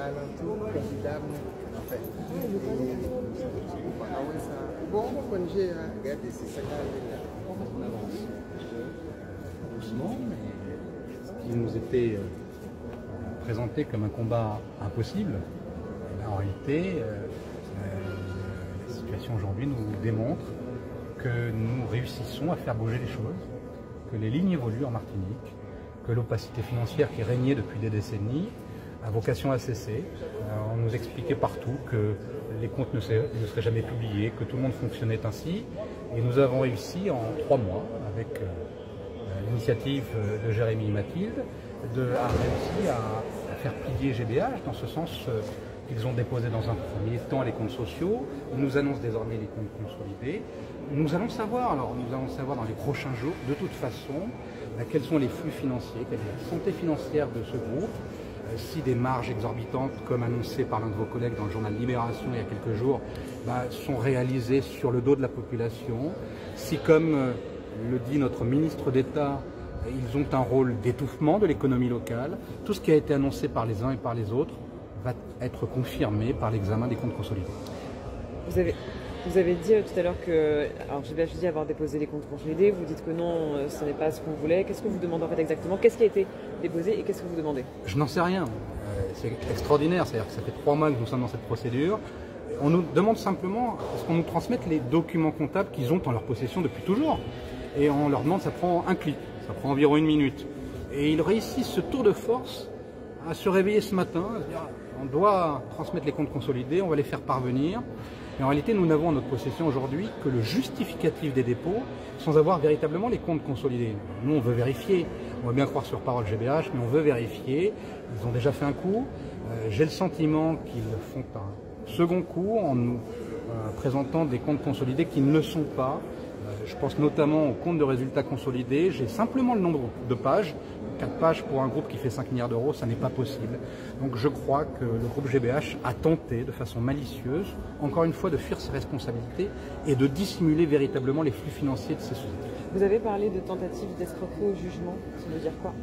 alentour candidat en fait. Bon, on va regarder si ça on avance doucement, mais ce qui nous était présenté comme un combat impossible, en réalité, la situation aujourd'hui nous démontre que nous réussissons à faire bouger les choses, que les lignes évoluent en Martinique, que l'opacité financière qui régnait depuis des décennies a vocation à cesser. On nous expliquait partout que les comptes ne seraient jamais publiés, que tout le monde fonctionnait ainsi. Et nous avons réussi en 3 mois, avec l'initiative de Jérémy et Mathilde, à réussir à faire plier GBH, dans ce sens qu'ils ont déposé dans un premier temps les comptes sociaux. Ils nous annoncent désormais les comptes consolidés. Nous allons savoir dans les prochains jours, de toute façon, quels sont les flux financiers, quelle est la santé financière de ce groupe, si des marges exorbitantes, comme annoncé par l'un de vos collègues dans le journal Libération il y a quelques jours, sont réalisées sur le dos de la population, si, comme le dit notre ministre d'État, ils ont un rôle d'étouffement de l'économie locale. Tout ce qui a été annoncé par les uns et par les autres va être confirmé par l'examen des comptes consolidés. Vous avez dit tout à l'heure que GBH dit avoir déposé les comptes consolidés, vous dites que non, ce n'est pas ce qu'on voulait. Qu'est-ce que vous demandez en fait exactement? Qu'est-ce qui a été déposé et qu'est-ce que vous demandez? Je n'en sais rien. C'est extraordinaire, c'est-à-dire que ça fait 3 mois que nous sommes dans cette procédure. On nous demande simplement à ce qu'on nous transmette les documents comptables qu'ils ont en leur possession depuis toujours. Et on leur demande, ça prend un clic, ça prend environ 1 minute. Et ils réussissent ce tour de force à se réveiller ce matin, à se dire on doit transmettre les comptes consolidés, on va les faire parvenir. Et en réalité, nous n'avons en notre possession aujourd'hui que le justificatif des dépôts sans avoir véritablement les comptes consolidés. Nous, on veut vérifier. On va bien croire sur parole GBH, mais on veut vérifier. Ils ont déjà fait un coup. J'ai le sentiment qu'ils font un second coup en nous présentant des comptes consolidés qui ne le sont pas. Je pense notamment au compte de résultats consolidés. J'ai simplement le nombre de pages. 4 pages pour un groupe qui fait 5 milliards d'euros, ça n'est pas possible. Donc je crois que le groupe GBH a tenté de façon malicieuse, encore une fois, de fuir ses responsabilités et de dissimuler véritablement les flux financiers de ces sociétés. Vous avez parlé de tentative d'escroquerie au jugement, ça veut dire quoi?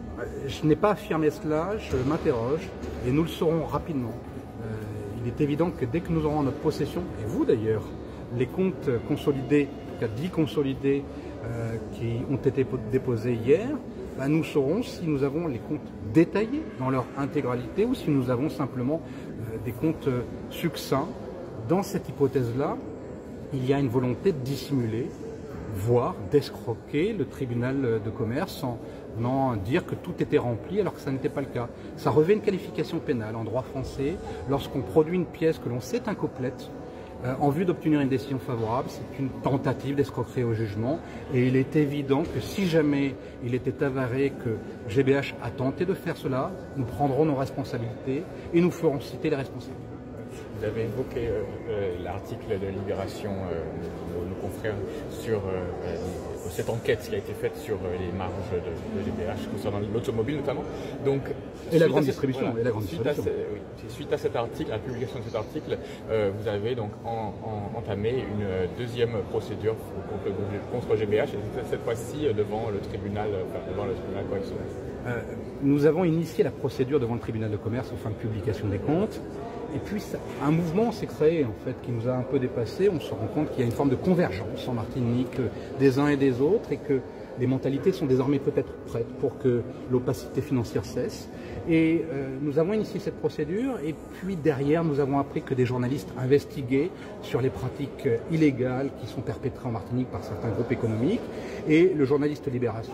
Je n'ai pas affirmé cela, je m'interroge et nous le saurons rapidement. Il est évident que dès que nous aurons en notre possession, et vous d'ailleurs, les comptes consolidés, en tout cas 10 consolidés qui ont été déposés hier, nous saurons si nous avons les comptes détaillés dans leur intégralité ou si nous avons simplement des comptes succincts. Dans cette hypothèse-là, il y a une volonté de dissimuler, voire d'escroquer le tribunal de commerce en venant dire que tout était rempli alors que ça n'était pas le cas. Ça revêt une qualification pénale en droit français lorsqu'on produit une pièce que l'on sait incomplète en vue d'obtenir une décision favorable. C'est une tentative d'escroquerie au jugement et il est évident que si jamais il était avéré que GBH a tenté de faire cela, nous prendrons nos responsabilités et nous ferons citer les responsables. Vous avez évoqué l'article de Libération, nos confrères, sur cette enquête qui a été faite sur les marges de GBH concernant l'automobile notamment. Donc, et la grande distribution. Suite à cet article, à la publication de cet article, vous avez donc entamé une deuxième procédure contre GBH, et cette fois-ci devant le tribunal correctionnel. Nous avons initié la procédure devant le tribunal de commerce aux fins de publication des comptes. Et puis un mouvement s'est créé en fait qui nous a un peu dépassé. On se rend compte qu'il y a une forme de convergence en Martinique des uns et des autres et que les mentalités sont désormais peut-être prêtes pour que l'opacité financière cesse. Et nous avons initié cette procédure et puis derrière nous avons appris que des journalistes investiguaient sur les pratiques illégales qui sont perpétrées en Martinique par certains groupes économiques. Et le journal Libération,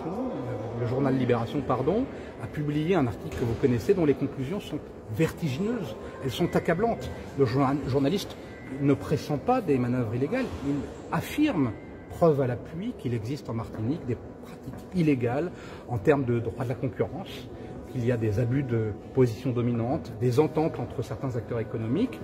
a publié un article que vous connaissez dont les conclusions sont vertigineuses, elles sont accablantes. Le journaliste ne pressent pas des manœuvres illégales, il affirme, preuve à l'appui, qu'il existe en Martinique des pratiques illégales en termes de droit de la concurrence, qu'il y a des abus de position dominante, des ententes entre certains acteurs économiques.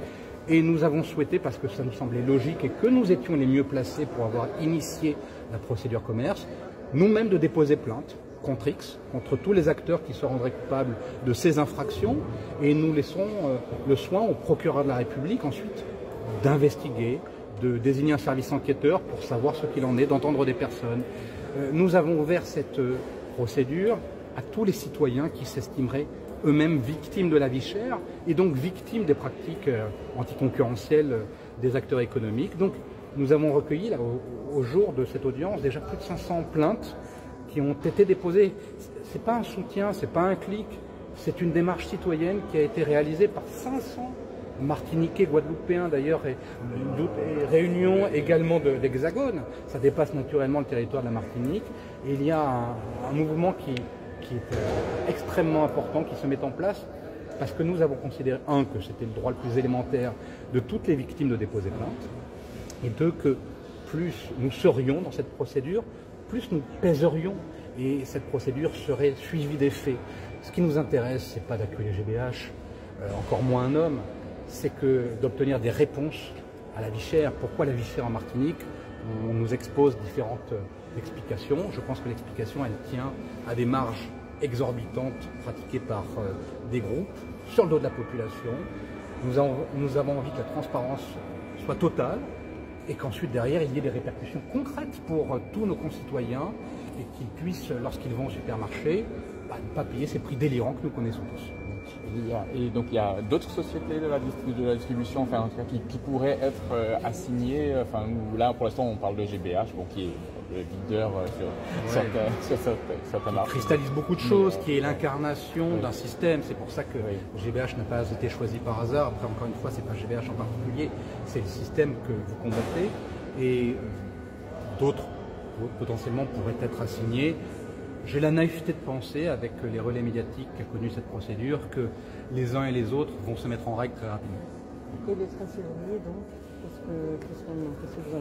Et nous avons souhaité, parce que ça nous semblait logique et que nous étions les mieux placés pour avoir initié la procédure commerce, nous-mêmes de déposer plainte contre X, contre tous les acteurs qui se rendraient coupables de ces infractions, et nous laissons le soin au procureur de la République ensuite d'investiguer, de désigner un service enquêteur pour savoir ce qu'il en est, d'entendre des personnes. Nous avons ouvert cette procédure à tous les citoyens qui s'estimeraient eux-mêmes victimes de la vie chère et donc victimes des pratiques anticoncurrentielles des acteurs économiques. Donc nous avons recueilli là, au jour de cette audience déjà plus de 500 plaintes qui ont été déposées. C'est pas un soutien, c'est pas un clic, c'est une démarche citoyenne qui a été réalisée par 500 Martiniquais, Guadeloupéens d'ailleurs, et Réunion également de l'Hexagone. Ça dépasse naturellement le territoire de la Martinique. Et il y a un mouvement qui est extrêmement important, qui se met en place, parce que nous avons considéré, un, que c'était le droit le plus élémentaire de toutes les victimes de déposer plainte, et deux, que plus nous serions dans cette procédure, plus nous pèserions, et cette procédure serait suivie des faits. Ce qui nous intéresse, c'est pas d'accueillir GBH, encore moins un homme, c'est d'obtenir des réponses à la vie chère. Pourquoi la vie chère en Martinique? On nous expose différentes explications. Je pense que l'explication, elle tient à des marges exorbitantes pratiquées par des groupes sur le dos de la population. Nous avons envie que la transparence soit totale et qu'ensuite derrière il y ait des répercussions concrètes pour tous nos concitoyens et qu'ils puissent, lorsqu'ils vont au supermarché, ne pas payer ces prix délirants que nous connaissons tous. Et donc il y a d'autres sociétés de la distribution, enfin en tout cas qui pourraient être assignées. Enfin là pour l'instant on parle de GBH, bon, qui est le leader sur certains marchés. Qui cristallise beaucoup de choses, qui est l'incarnation d'un système. C'est pour ça que GBH n'a pas été choisi par hasard. Après encore une fois, c'est pas GBH en particulier, c'est le système que vous combattez. Et d'autres potentiellement pourraient être assignés. J'ai la naïveté de penser, avec les relais médiatiques qu'a connu cette procédure, que les uns et les autres vont se mettre en règle très rapidement. Et les traces éloignées, donc, qu'est-ce que vous en